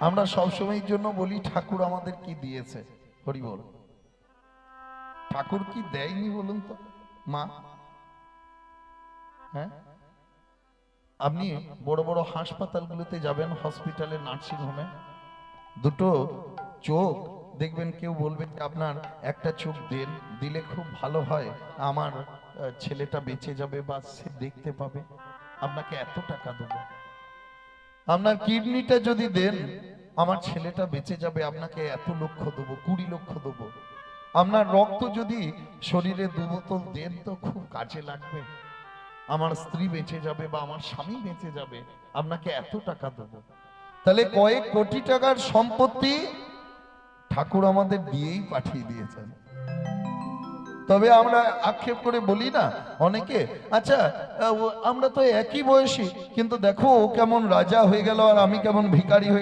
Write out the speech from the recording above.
আমরা সবসময়ের জন্য বলি ঠাকুর আমাদের কি দিয়েছে, হরি বল। ঠাকুর কি দেয়নি বলুন তো মা? হ্যাঁ, আপনি বড় বড় হাসপাতালগুলোতে যাবেন, হসপিটালে, নার্সিং হোমে, দুটো চোখ দেখবেন, কেউ বলবে যে আপনার একটা চোখ দেন, দিলে খুব ভালো হয়, আমার ছেলেটা বেঁচে যাবে বা সে দেখতে পাবে, আপনাকে এত টাকা দেবো। আপনার কিডনিটা যদি দেন, আমার ছেলেটা বেঁচে যাবে, আপনাকে এত লক্ষ দেবো, 20 লক্ষ দেবো। আপনার রক্ত যদি শরীরে 2 বোতল দেন তো খুব কাজে লাগবে, আমার স্ত্রী বেঁচে যাবে বা আমার স্বামী বেঁচে যাবে, আপনাকে এত টাকা দেবো। তাহলে কয়েক কোটি টাকার সম্পত্তি ঠাকুর আমাদের দিয়েই পাঠিয়ে দিয়েছেন। তবে আমরা আক্ষেপ করে বলি না অনেকে, আচ্ছা আমরা তো একই বয়সী, কিন্তু দেখো ও কেমন রাজা হয়ে গেল আর আমি কেমন ভিখারি হয়ে